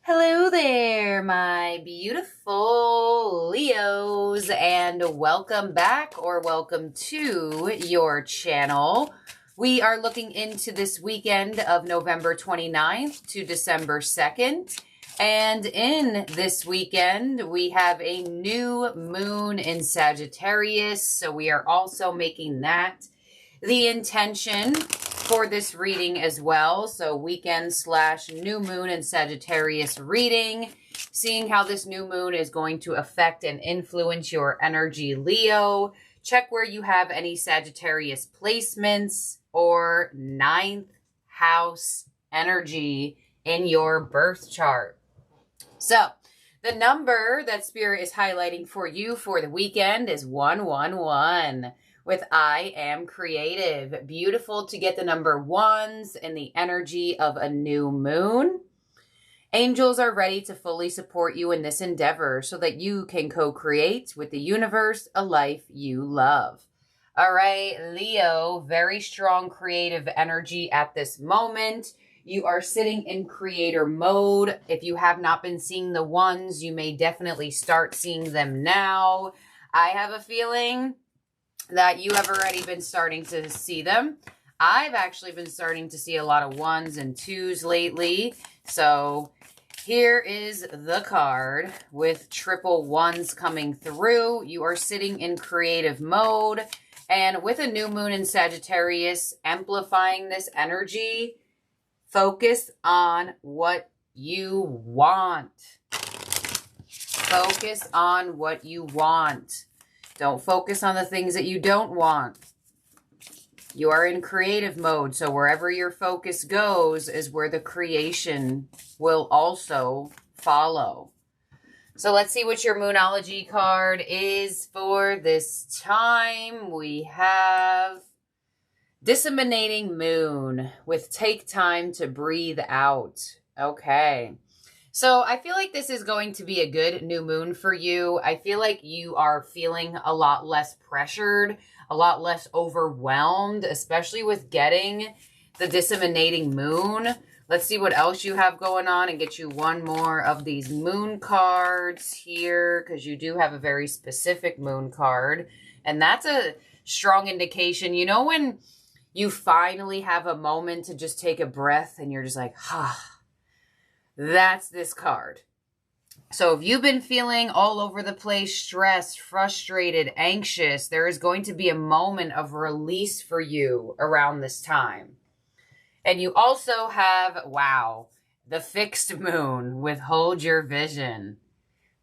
Hello there, my beautiful Leos, and welcome back or welcome to your channel. We are looking into this weekend of November 29th to December 2nd. And in this weekend, we have a new moon in Sagittarius. So we are also making that the intention for this reading as well. So weekend / new moon in Sagittarius reading, seeing how this new moon is going to affect and influence your energy, Leo. Check where you have any Sagittarius placements or 9th house energy in your birth chart. So the number that Spirit is highlighting for you for the weekend is 111. With I am creative. Beautiful to get the number ones in the energy of a new moon. Angels are ready to fully support you in this endeavor so that you can co-create with the universe a life you love. All right, Leo, very strong creative energy at this moment. You are sitting in creator mode. If you have not been seeing the ones, you may definitely start seeing them now. I have a feeling that you have already been starting to see them. I've actually been starting to see a lot of ones and twos lately. So here is the card with triple ones coming through. You are sitting in creative mode. And with a new moon in Sagittarius amplifying this energy, focus on what you want. Focus on what you want. Don't focus on the things that you don't want. You are in creative mode, so wherever your focus goes is where the creation will also follow. So let's see what your Moonology card is for this time. We have Disseminating Moon with Take Time to Breathe Out. Okay. So I feel like this is going to be a good new moon for you. I feel like you are feeling a lot less pressured, a lot less overwhelmed, especially with getting the disseminating moon. Let's see what else you have going on and get you one more of these moon cards here, because you do have a very specific moon card. And that's a strong indication. You know, when you finally have a moment to just take a breath and you're just like, that's this card. So if you've been feeling all over the place, stressed, frustrated, anxious, there is going to be a moment of release for you around this time. And you also have, wow, the fixed moon with Hold Your Vision.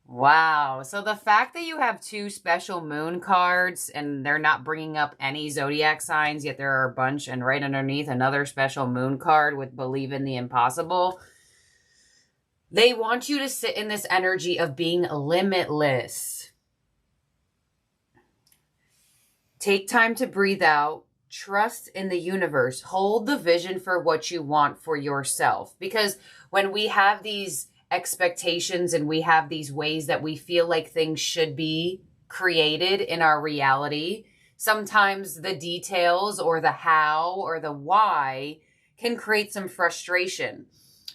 Wow. So the fact that you have two special moon cards and they're not bringing up any zodiac signs, yet there are a bunch, and right underneath another special moon card with Believe in the Impossible. They want you to sit in this energy of being limitless. Take time to breathe out. Trust in the universe. Hold the vision for what you want for yourself. Because when we have these expectations and we have these ways that we feel like things should be created in our reality, sometimes the details or the how or the why can create some frustration.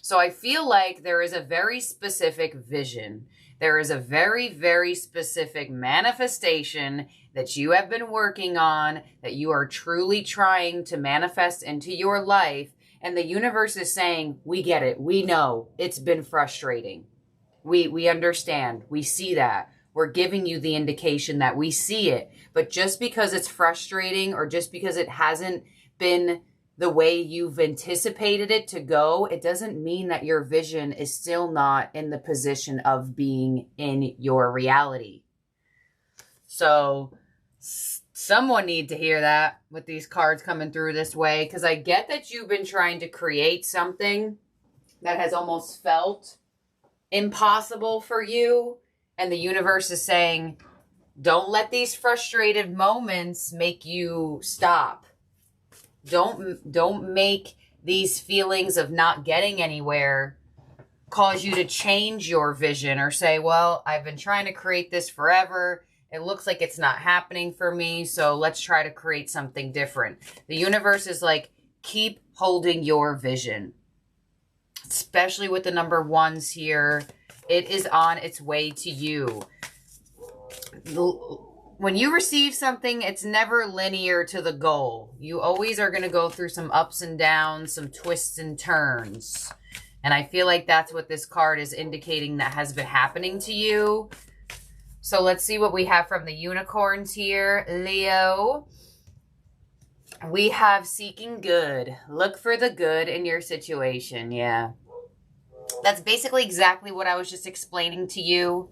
So I feel like there is a very specific vision. There is a very, very specific manifestation that you have been working on, that you are truly trying to manifest into your life. And the universe is saying, we get it. We know it's been frustrating. We understand. We see that. We're giving you the indication that we see it. But just because it's frustrating or just because it hasn't been the way you've anticipated it to go, it doesn't mean that your vision is still not in the position of being in your reality. So someone need to hear that with these cards coming through this way, because I get that you've been trying to create something that has almost felt impossible for you, and the universe is saying, don't let these frustrated moments make you stop. Don't make these feelings of not getting anywhere cause you to change your vision or say, well, I've been trying to create this forever. It looks like it's not happening for me, so let's try to create something different. The universe is like, keep holding your vision. especially with the number ones here. It is on its way to you. When you receive something, it's never linear to the goal. You always are going to go through some ups and downs, some twists and turns. And I feel like that's what this card is indicating that has been happening to you. So let's see what we have from the unicorns here, Leo. We have seeking good. Look for the good in your situation. Yeah. That's basically exactly what I was just explaining to you.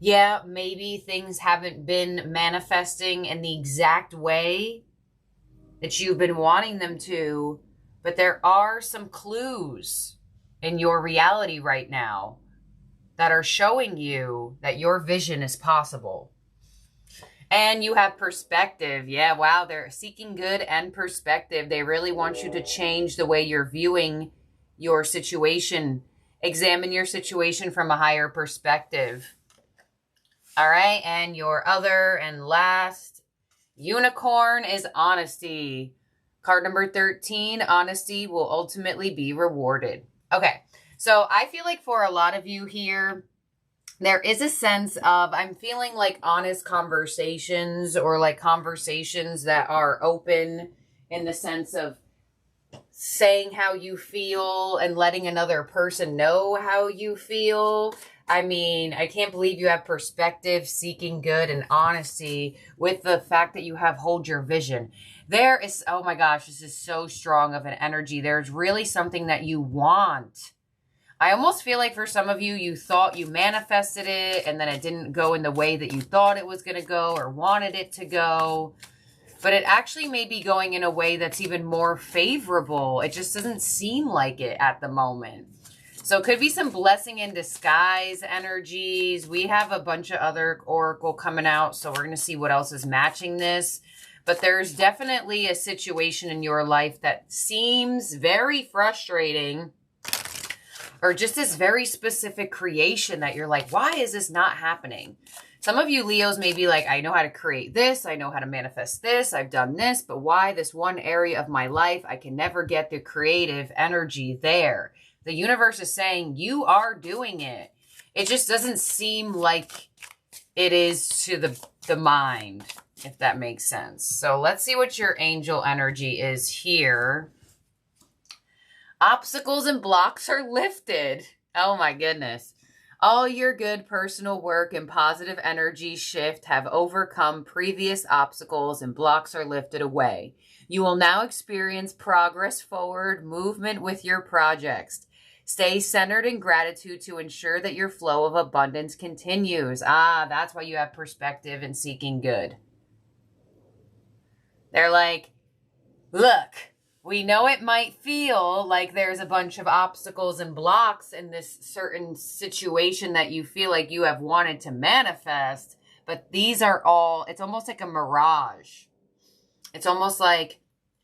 Yeah, maybe things haven't been manifesting in the exact way that you've been wanting them to, but there are some clues in your reality right now that are showing you that your vision is possible. And you have perspective. Yeah, wow, they're seeking good and perspective. They really want you to change the way you're viewing your situation. Examine your situation from a higher perspective. All right, and your other and last unicorn is honesty. Card number 13, honesty will ultimately be rewarded. Okay, so I feel like for a lot of you here, there is a sense of, I'm feeling like honest conversations, or like conversations that are open in the sense of saying how you feel and letting another person know how you feel. I mean, I can't believe you have perspective, seeking good, and honesty with the fact that you have hold your vision. There is, oh my gosh, this is so strong of an energy. There's really something that you want. I almost feel like for some of you, you thought you manifested it and then it didn't go in the way that you thought it was going to go or wanted it to go. But it actually may be going in a way that's even more favorable. It just doesn't seem like it at the moment. So it could be some blessing in disguise energies. We have a bunch of other oracle coming out, so we're going to see what else is matching this. But there's definitely a situation in your life that seems very frustrating, or just this very specific creation that you're like, why is this not happening? Some of you Leos may be like, I know how to create this. I know how to manifest this. I've done this. But why this one area of my life, I can never get the creative energy there. The universe is saying you are doing it. It just doesn't seem like it is to the mind, if that makes sense. So let's see what your angel energy is here. Obstacles and blocks are lifted. Oh my goodness. All your good personal work and positive energy shift have overcome previous obstacles, and blocks are lifted away. You will now experience progress forward, movement with your projects. Stay centered in gratitude to ensure that your flow of abundance continues. Ah, that's why you have perspective and seeking good. They're like, look, we know it might feel like there's a bunch of obstacles and blocks in this certain situation that you feel like you have wanted to manifest, but these are all, it's almost like a mirage. It's almost like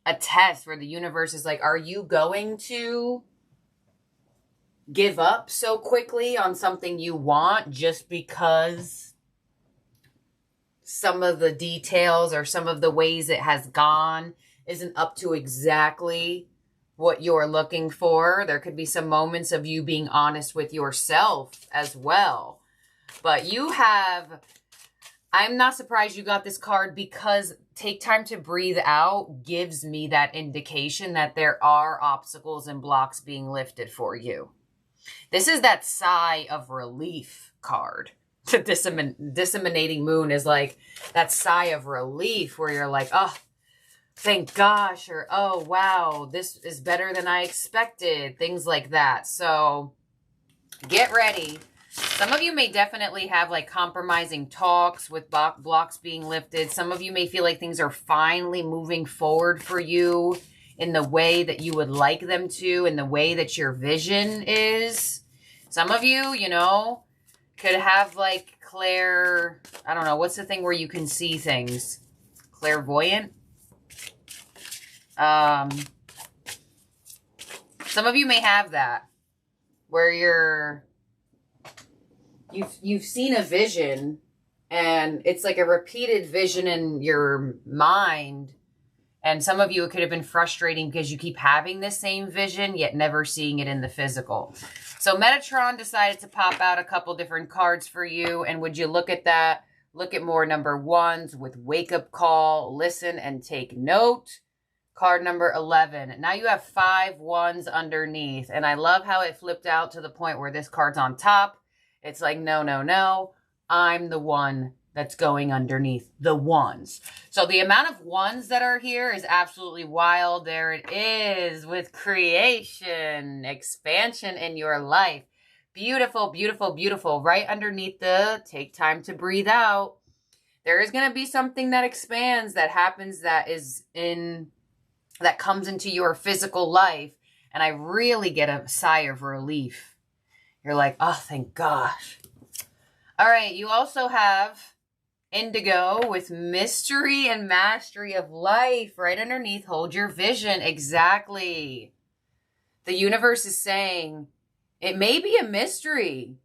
a test where the universe is like, are you going to give up so quickly on something you want just because some of the details or some of the ways it has gone isn't up to exactly what you're looking for? There could be some moments of you being honest with yourself as well. But you have, I'm not surprised you got this card, because take time to breathe out gives me that indication that there are obstacles and blocks being lifted for you. This is that sigh of relief card. The disseminating moon is like that sigh of relief where you're like, oh, thank gosh, or oh, wow, this is better than I expected. Things like that. So get ready. Some of you may definitely have like compromising talks with blocks being lifted. Some of you may feel like things are finally moving forward for you in the way that you would like them to, in the way that your vision is. Some of you, you know, could have like I don't know, what's the thing where you can see things? Clairvoyant? Some of you may have that, where you've seen a vision, and it's like a repeated vision in your mind, And some of you, it could have been frustrating because you keep having this same vision, yet never seeing it in the physical. So Metatron decided to pop out a couple different cards for you. And would you look at that? Look at more number ones with wake up call, listen and take note. Card number 11. Now you have 5 ones underneath. And I love how it flipped out to the point where this card's on top. It's like, no, no, no. I'm the one that's going underneath the ones. So the amount of ones that are here is absolutely wild. There it is with creation, expansion in your life. Beautiful, beautiful, beautiful. Right underneath the take time to breathe out. There is going to be something that expands, that happens, that comes into your physical life. And I really get a sigh of relief. You're like, oh, thank gosh. All right. You also have Indigo with mystery and mastery of life. Right underneath, hold your vision. Exactly. The universe is saying it may be a mystery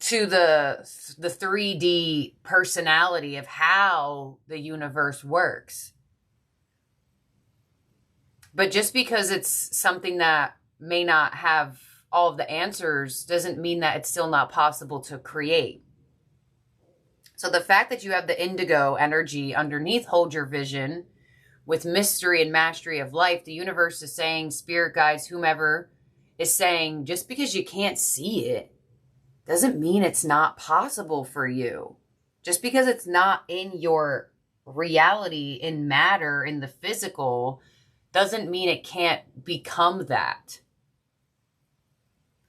to the 3D personality of how the universe works. But just because it's something that may not have all of the answers doesn't mean that it's still not possible to create. So the fact that you have the indigo energy underneath hold your vision with mystery and mastery of life, the universe is saying, spirit guides, whomever is saying, just because you can't see it doesn't mean it's not possible for you. Just because it's not in your reality, in matter, in the physical, doesn't mean it can't become that.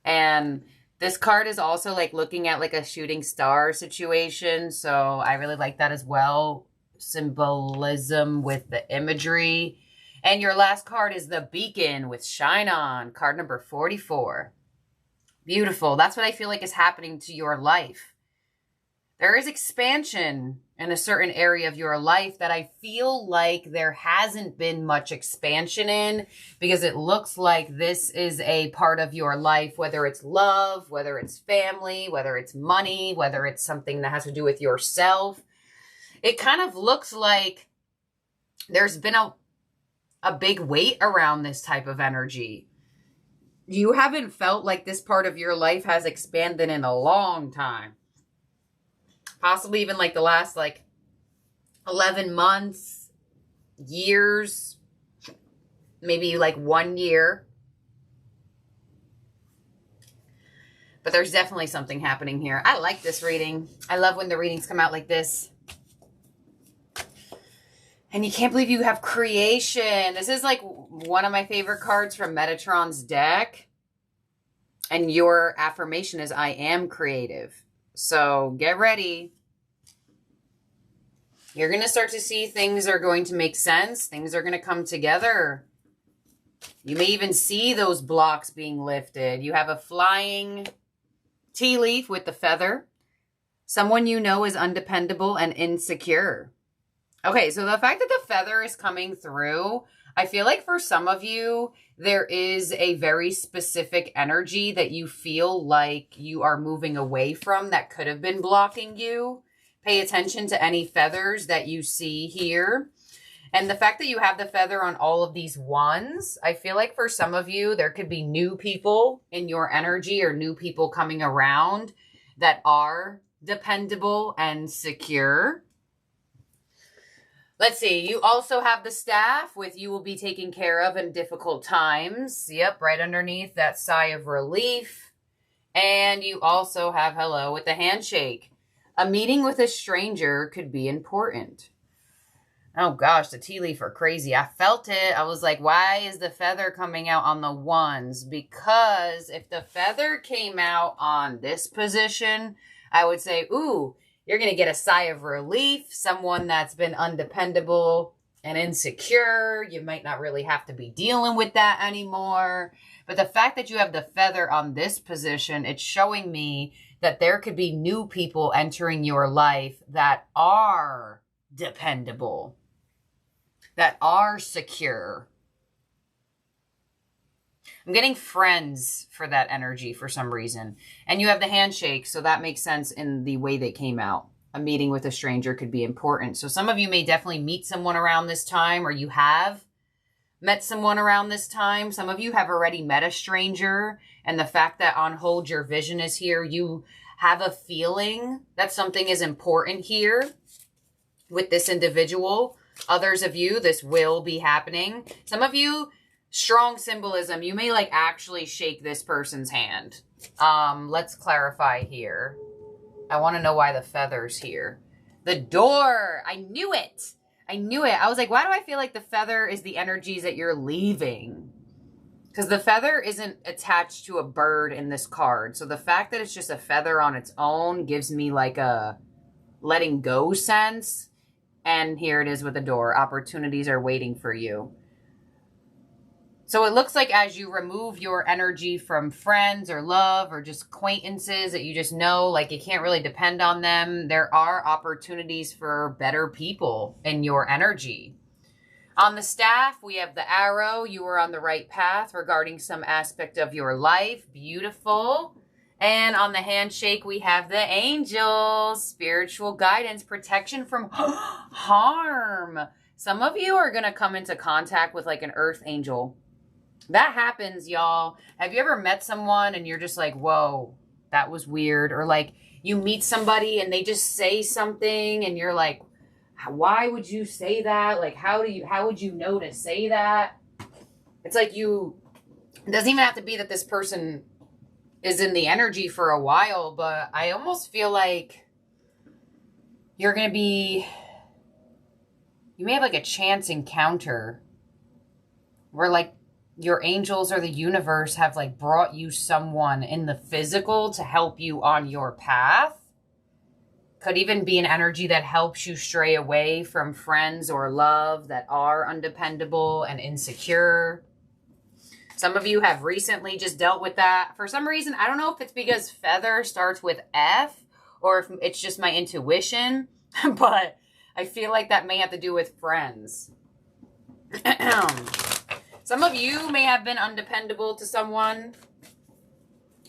And this card is also like looking at like a shooting star situation. So I really like that as well. Symbolism with the imagery. And your last card is the beacon with shine on. Card number 44. Beautiful. That's what I feel like is happening to your life. There is expansion in a certain area of your life that I feel like there hasn't been much expansion in, because it looks like this is a part of your life, whether it's love, whether it's family, whether it's money, whether it's something that has to do with yourself. It kind of looks like there's been a big weight around this type of energy. You haven't felt like this part of your life has expanded in a long time. Possibly even like the last 11 months, years, maybe like 1 year. But there's definitely something happening here. I like this reading. I love when the readings come out like this. And you can't believe you have creation. This is like one of my favorite cards from Metatron's deck. And your affirmation is, I am creative. So get ready. You're going to start to see things are going to make sense. Things are going to come together. You may even see those blocks being lifted. You have a flying tea leaf with the feather. Someone you know is undependable and insecure. Okay, so the fact that the feather is coming through, I feel like for some of you, there is a very specific energy that you feel like you are moving away from that could have been blocking you. Pay attention to any feathers that you see here. And the fact that you have the feather on all of these ones, I feel like for some of you, there could be new people in your energy or new people coming around that are dependable and secure. Let's see. You also have the staff with you will be taken care of in difficult times. Yep, right underneath that sigh of relief. And you also have hello with the handshake. A meeting with a stranger could be important. Oh gosh, the tea leaf are crazy. I felt it. I was like, why is the feather coming out on the ones? Because if the feather came out on this position, I would say, ooh, you're going to get a sigh of relief. Someone that's been undependable and insecure. You might not really have to be dealing with that anymore. But the fact that you have the feather on this position, it's showing me that there could be new people entering your life that are dependable, that are secure. I'm getting friends for that energy for some reason. And you have the handshake, so that makes sense in the way they came out. a meeting with a stranger could be important. So some of you may definitely meet someone around this time, or you have met someone around this time. Some of you have already met a stranger, and the fact that on hold your vision is here, you have a feeling that something is important here with this individual. Others of you, this will be happening. Some of you, strong symbolism. You may like actually shake this person's hand. Let's clarify here. I want to know why the feather's here. The door. I knew it. I knew it. I was like, why do I feel like the feather is the energies that you're leaving? Because the feather isn't attached to a bird in this card. So the fact that it's just a feather on its own gives me like a letting go sense. And here it is with the door. Opportunities are waiting for you. So it looks like as you remove your energy from friends or love or just acquaintances that you just know, like you can't really depend on them, there are opportunities for better people in your energy. On the staff, we have the arrow. You are on the right path regarding some aspect of your life. Beautiful. And on the handshake, we have the angels, spiritual guidance, protection from harm. Some of you are going to come into contact with like an earth angel. That happens, y'all. Have you ever met someone and you're just like, whoa, that was weird? Or like you meet somebody and they just say something and you're like, why would you say that? Like, how would you know to say that? It's like it doesn't even have to be that this person is in the energy for a while, but I almost feel like you may have like a chance encounter where like your angels or the universe have like brought you someone in the physical to help you on your path. Could even be an energy that helps you stray away from friends or love that are undependable and insecure. Some of you have recently just dealt with that. For some reason, I don't know if it's because feather starts with F or if it's just my intuition, but I feel like that may have to do with friends. Some of you may have been undependable to someone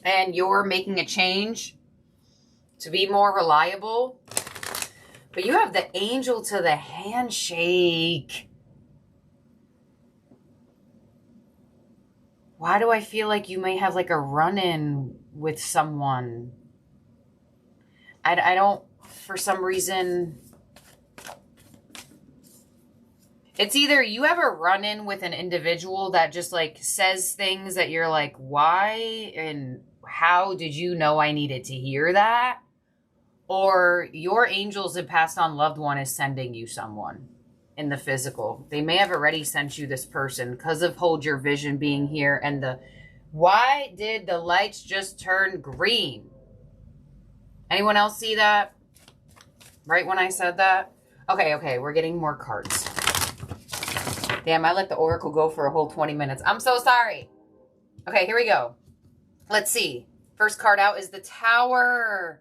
and you're making a change to be more reliable. But you have the angel to the handshake. Why do I feel like you may have like a run-in with someone? I don't, for some reason... It's either you have a run-in with an individual that just like says things that you're like, why and how did you know I needed to hear that? Or your angels have passed on loved one is sending you someone in the physical. They may have already sent you this person because of hold your vision being here. And why did the lights just turn green? Anyone else see that? Right when I said that? Okay, we're getting more cards. Damn, I let the oracle go for a whole 20 minutes. I'm so sorry. Okay, here we go. Let's see. First card out is the Tower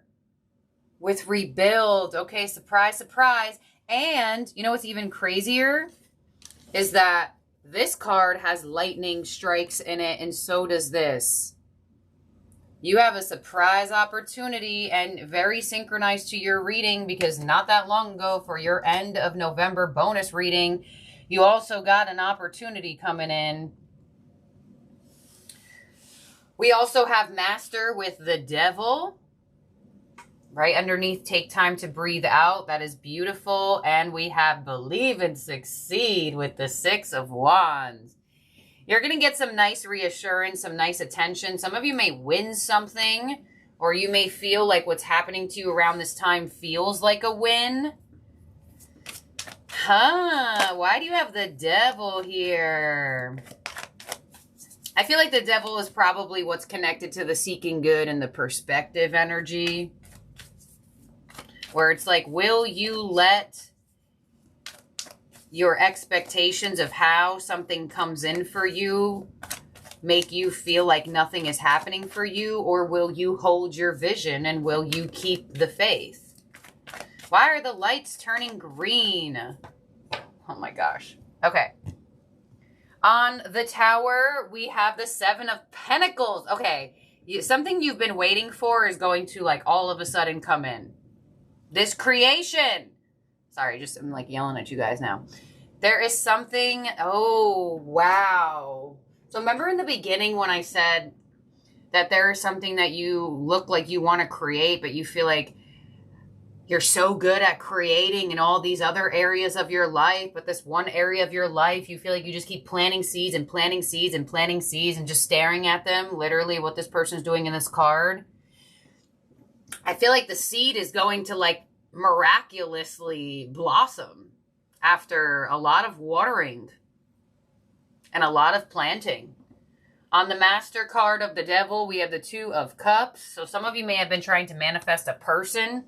with rebuild. Okay, surprise, surprise. And you know what's even crazier is that this card has lightning strikes in it, and so does this. You have a surprise opportunity and very synchronized to your reading because not that long ago for your end of November bonus reading, you also got an opportunity coming in. We also have Master with the Devil. Right underneath, take time to breathe out. That is beautiful. And we have Believe and Succeed with the Six of Wands. You're going to get some nice reassurance, some nice attention. Some of you may win something, or you may feel like what's happening to you around this time feels like a win. Why do you have the Devil here? I feel like the Devil is probably what's connected to the seeking good and the perspective energy. Where it's like, will you let your expectations of how something comes in for you make you feel like nothing is happening for you? Or will you hold your vision and will you keep the faith? Why are the lights turning green? Oh my gosh. Okay. On the Tower, we have the Seven of Pentacles. Okay. Something you've been waiting for is going to like all of a sudden come in. this creation. Sorry, I'm like yelling at you guys now. There is something, oh, wow. So remember in the beginning when I said that there is something that you look like you want to create, but you feel like you're so good at creating in all these other areas of your life, but this one area of your life, you feel like you just keep planting seeds and planting seeds and planting seeds and just staring at them, literally what this person's doing in this card. I feel like the seed is going to like miraculously blossom after a lot of watering and a lot of planting. On the Master card of the Devil, we have the Two of Cups. So some of you may have been trying to manifest a person.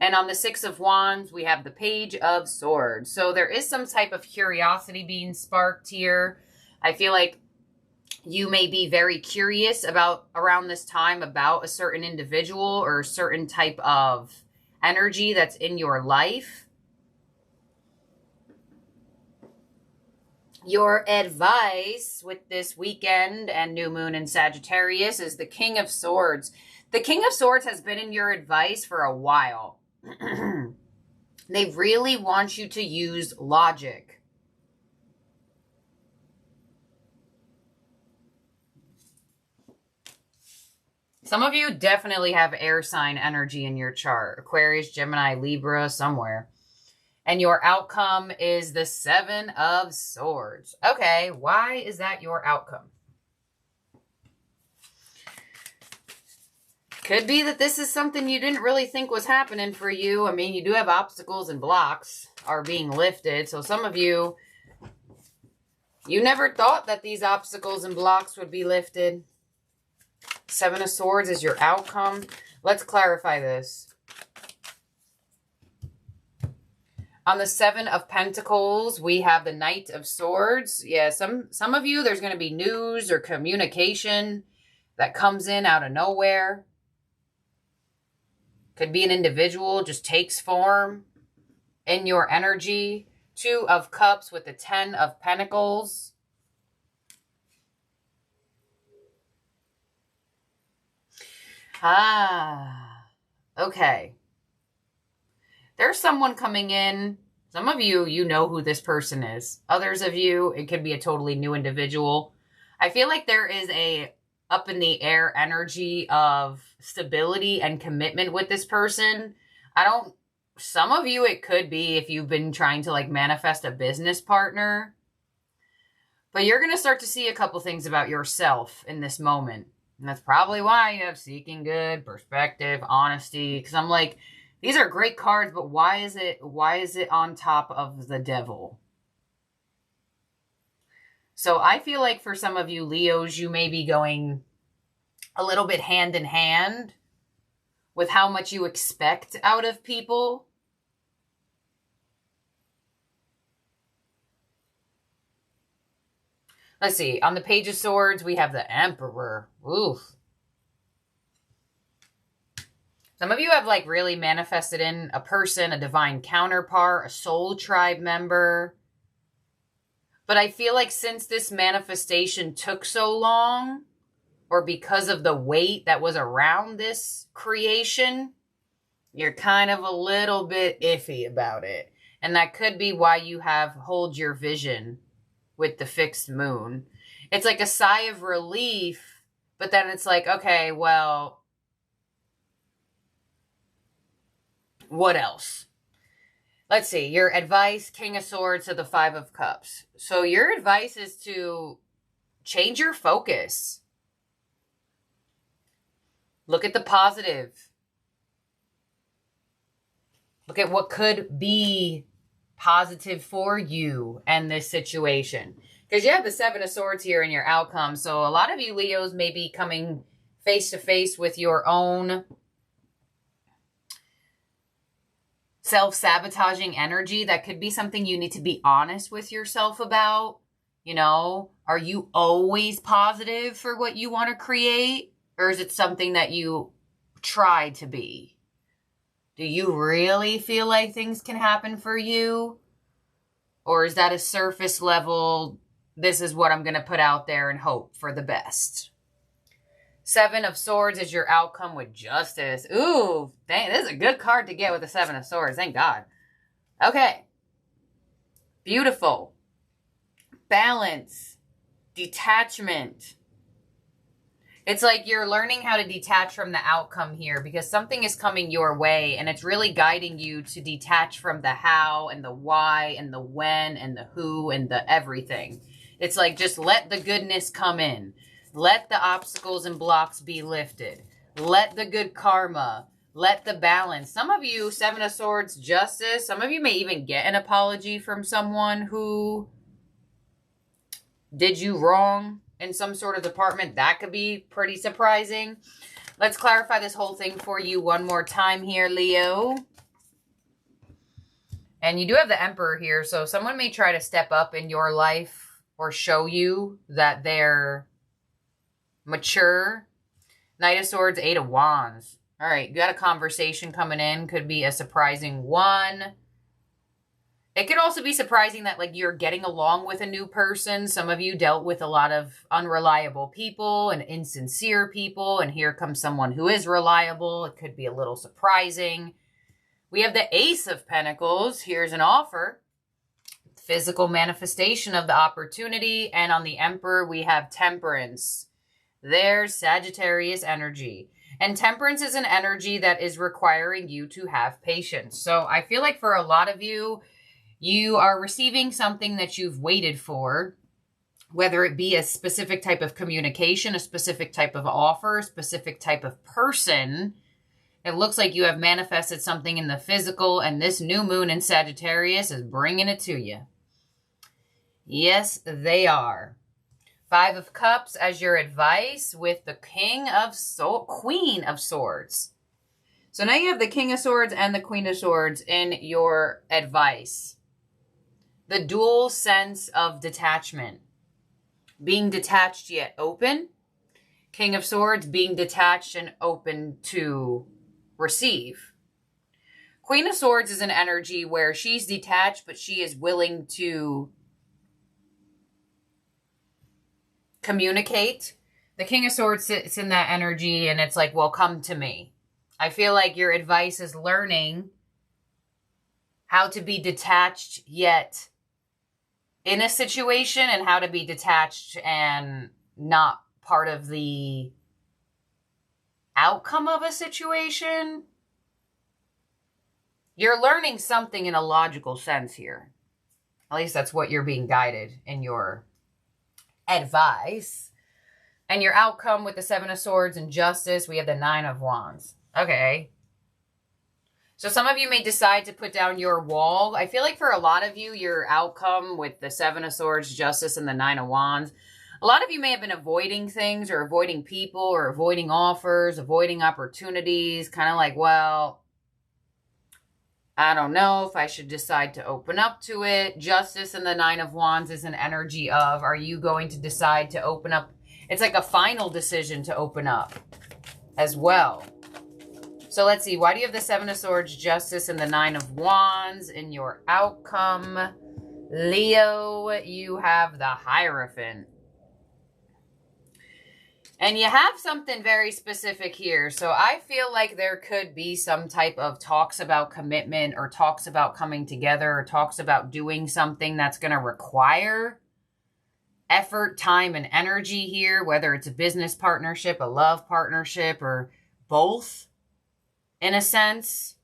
And on the Six of Wands, we have the Page of Swords. So there is some type of curiosity being sparked here. I feel like you may be very curious about around this time about a certain individual or a certain type of energy that's in your life. Your advice with this weekend and new moon in Sagittarius is the King of Swords. The King of Swords has been in your advice for a while. They really want you to use logic. Some of you definitely have air sign energy in your chart. Aquarius, Gemini, Libra, somewhere. And your outcome is the Seven of Swords. Okay, why is that your outcome? Could be that this is something you didn't really think was happening for you. I mean, you do have obstacles and blocks are being lifted. So some of you, you never thought that these obstacles and blocks would be lifted. Seven of Swords is your outcome. Let's clarify this. On the Seven of Pentacles, we have the Knight of Swords. Yeah, some of you, there's going to be news or communication that comes in out of nowhere. Could be an individual, just takes form in your energy. Two of Cups with the Ten of Pentacles. Okay. There's someone coming in. Some of you, you know who this person is. Others of you, it could be a totally new individual. I feel like there is a up in the air energy of stability and commitment with this person. Some of you, it could be if you've been trying to like manifest a business partner. But you're going to start to see a couple things about yourself in this moment. And that's probably why you have seeking good, perspective, honesty. Because I'm like, these are great cards, but why is it on top of the Devil? So I feel like for some of you Leos, you may be going a little bit hand in hand with how much you expect out of people. Let's see. On the Page of Swords, we have the Emperor. Oof. Some of you have like really manifested in a person, a divine counterpart, a soul tribe member. But I feel like since this manifestation took so long, or because of the weight that was around this creation, you're kind of a little bit iffy about it. And that could be why you have hold your vision with the fixed moon. It's like a sigh of relief, but then it's like, okay, well, what else? Let's see. Your advice, King of Swords to the Five of Cups. So your advice is to change your focus. Look at the positive. Look at what could be positive for you and this situation. Because you have the Seven of Swords here in your outcome. So a lot of you Leos may be coming face to face with your own self-sabotaging energy. That could be something you need to be honest with yourself about. You know, are you always positive for what you want to create? Or is it something that you try to be? Do you really feel like things can happen for you? Or is that a surface level, this is what I'm going to put out there and hope for the best? Seven of Swords is your outcome with Justice. Ooh, dang, this is a good card to get with the Seven of Swords. Thank God. Okay. Beautiful. Balance. Detachment. It's like you're learning how to detach from the outcome here because something is coming your way and it's really guiding you to detach from the how and the why and the when and the who and the everything. It's like just let the goodness come in. Let the obstacles and blocks be lifted. Let the good karma. Let the balance. Some of you, Seven of Swords, Justice, some of you may even get an apology from someone who did you wrong in some sort of department. That could be pretty surprising. Let's clarify this whole thing for you one more time here, Leo. And you do have the Emperor here, so someone may try to step up in your life or show you that they're mature. Knight of Swords, Eight of Wands. All right, you got a conversation coming in. Could be a surprising one. It could also be surprising that like you're getting along with a new person. Some of you dealt with a lot of unreliable people and insincere people. And here comes someone who is reliable. It could be a little surprising. We have the Ace of Pentacles. Here's an offer. Physical manifestation of the opportunity. And on the Emperor, we have Temperance. There's Sagittarius energy. And Temperance is an energy that is requiring you to have patience. So I feel like for a lot of you, you are receiving something that you've waited for, whether it be a specific type of communication, a specific type of offer, a specific type of person. It looks like you have manifested something in the physical, and this new moon in Sagittarius is bringing it to you. Yes, they are. Five of Cups as your advice with the Queen of Swords. So now you have the King of Swords and the Queen of Swords in your advice. The dual sense of detachment. Being detached yet open. King of Swords being detached and open to receive. Queen of Swords is an energy where she's detached, but she is willing to communicate. The King of Swords sits in that energy and it's like, well, come to me. I feel like your advice is learning how to be detached yet in a situation and how to be detached and not part of the outcome of a situation. You're learning something in a logical sense here. At least that's what you're being guided in your advice. And your outcome with the Seven of Swords and Justice, we have the Nine of Wands. Okay. So some of you may decide to put down your wall. I feel like for a lot of you, your outcome with the Seven of Swords, Justice, and the Nine of Wands, a lot of you may have been avoiding things or avoiding people or avoiding offers, avoiding opportunities, kind of like, well, I don't know if I should decide to open up to it. Justice and the Nine of Wands is an energy of, are you going to decide to open up? It's like a final decision to open up as well. So let's see. Why do you have the Seven of Swords, Justice, and the Nine of Wands in your outcome? Leo, you have the Hierophant. And you have something very specific here. So I feel like there could be some type of talks about commitment or talks about coming together or talks about doing something that's going to require effort, time, and energy here, whether it's a business partnership, a love partnership, or both. In a sense,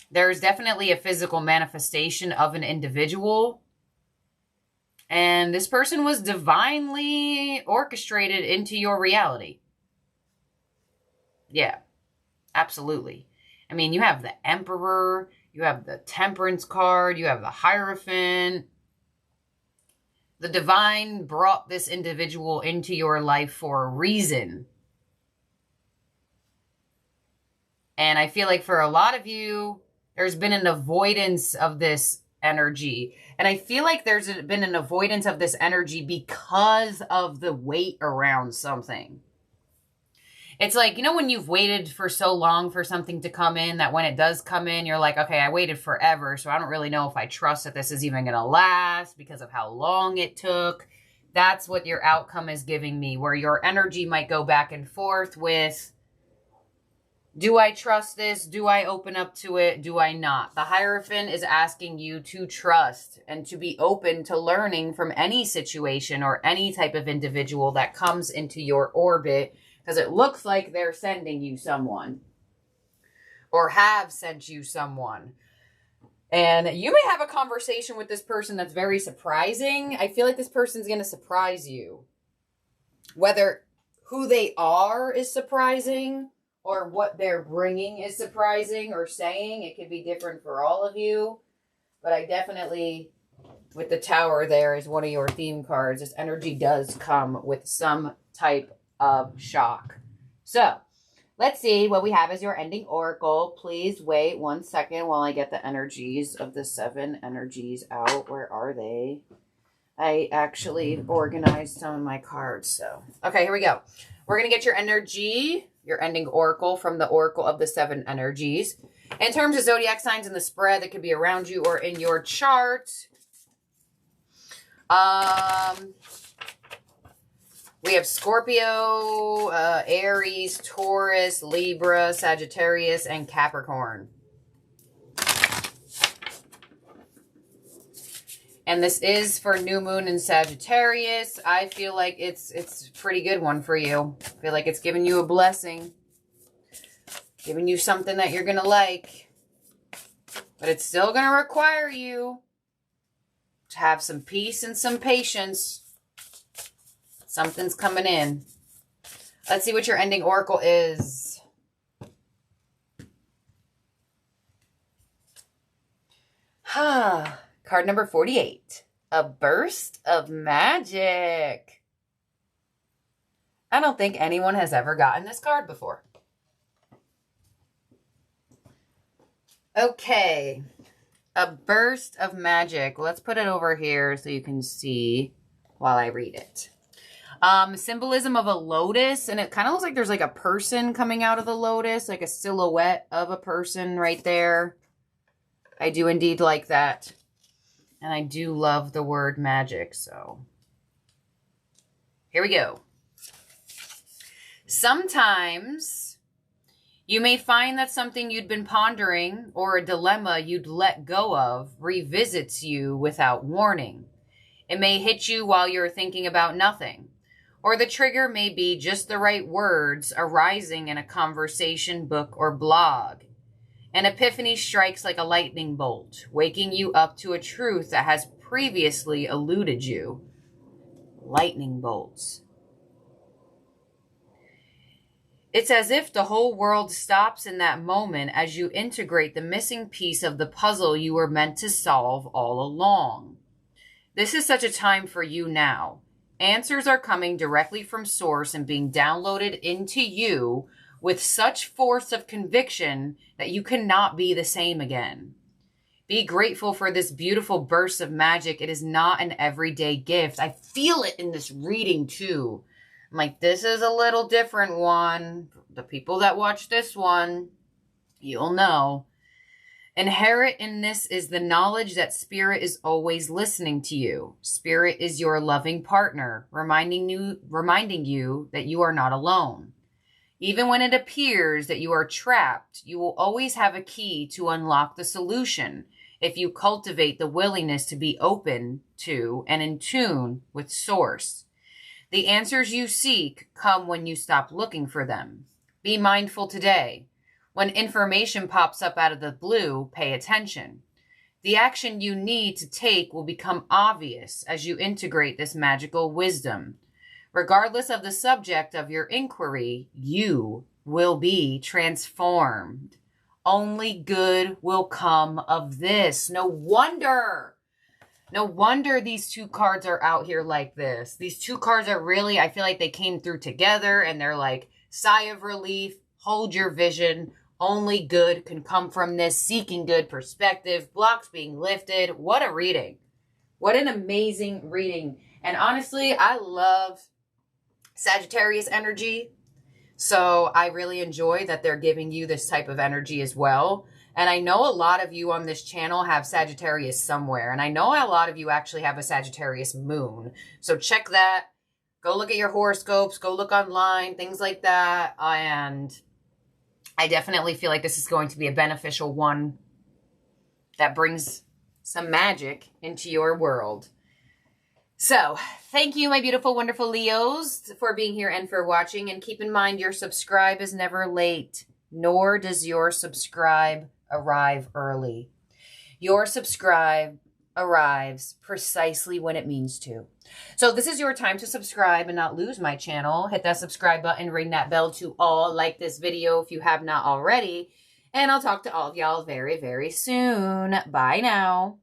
there's definitely a physical manifestation of an individual. And this person was divinely orchestrated into your reality. Yeah, absolutely. I mean, you have the Emperor, you have the Temperance card, you have the Hierophant. The divine brought this individual into your life for a reason. And I feel like for a lot of you, there's been an avoidance of this energy. And I feel like there's been an avoidance of this energy because of the weight around something. It's like, you know, when you've waited for so long for something to come in, that when it does come in, you're like, okay, I waited forever, so I don't really know if I trust that this is even going to last because of how long it took. That's what your outcome is giving me, where your energy might go back and forth with, do I trust this? Do I open up to it? Do I not? The Hierophant is asking you to trust and to be open to learning from any situation or any type of individual that comes into your orbit, because it looks like they're sending you someone or have sent you someone. And you may have a conversation with this person that's very surprising. I feel like this person's going to surprise you. Whether who they are is surprising, or what they're bringing is surprising or saying. It could be different for all of you. But I definitely, with the Tower there is one of your theme cards, this energy does come with some type of shock. So, let's see what we have as your ending oracle. Please wait 1 second while I get the energies of the 7 energies out. Where are they? I actually organized some of my cards. So, okay, here we go. We're going to get your energy, your ending oracle from the oracle of the 7 energies. In terms of zodiac signs in the spread that could be around you or in your chart, we have Scorpio, Aries, Taurus, Libra, Sagittarius, and Capricorn. And this is for new moon in Sagittarius. I feel like it's a pretty good one for you. I feel like it's giving you a blessing. Giving you something that you're going to like. But it's still going to require you to have some peace and some patience. Something's coming in. Let's see what your ending oracle is. Card number 48. A burst of magic. I don't think anyone has ever gotten this card before. Okay. A burst of magic. Let's put it over here so you can see while I read it. Symbolism of a lotus, and it kind of looks like there's like a person coming out of the lotus, like a silhouette of a person right there. I do indeed like that. And I do love the word magic, so here we go. Sometimes you may find that something you'd been pondering or a dilemma you'd let go of revisits you without warning. It may hit you while you're thinking about nothing, or the trigger may be just the right words arising in a conversation, book, or blog. An epiphany strikes like a lightning bolt, waking you up to a truth that has previously eluded you. Lightning bolts. It's as if the whole world stops in that moment as you integrate the missing piece of the puzzle you were meant to solve all along. This is such a time for you now. Answers are coming directly from source and being downloaded into you with such force of conviction that you cannot be the same again. Be grateful for this beautiful burst of magic. It is not an everyday gift. I feel it in this reading too. I'm like, this is a little different one. The people that watch this one, you'll know. Inherent in this is the knowledge that Spirit is always listening to you. Spirit is your loving partner, reminding you that you are not alone. Even when it appears that you are trapped, you will always have a key to unlock the solution if you cultivate the willingness to be open to and in tune with Source. The answers you seek come when you stop looking for them. Be mindful today. When information pops up out of the blue, pay attention. The action you need to take will become obvious as you integrate this magical wisdom. Regardless of the subject of your inquiry, you will be transformed. Only good will come of this. No wonder these two cards are out here like this. These two cards are really, I feel like they came through together and they're like, sigh of relief, hold your vision. Only good can come from this. Seeking good perspective, blocks being lifted. What a reading. What an amazing reading. And honestly, I love Sagittarius energy. So I really enjoy that they're giving you this type of energy as well. And I know a lot of you on this channel have Sagittarius somewhere. And I know a lot of you actually have a Sagittarius moon. So check that. Go look at your horoscopes. Go look online. Things like that. And I definitely feel like this is going to be a beneficial one that brings some magic into your world. So, thank you, my beautiful, wonderful Leos, for being here and for watching. And keep in mind, your subscribe is never late, nor does your subscribe arrive early. Your subscribe arrives precisely when it means to. So this is your time to subscribe and not lose my channel. Hit that subscribe button, ring that bell to all, like this video if you have not already. And I'll talk to all of y'all very, very soon. Bye now.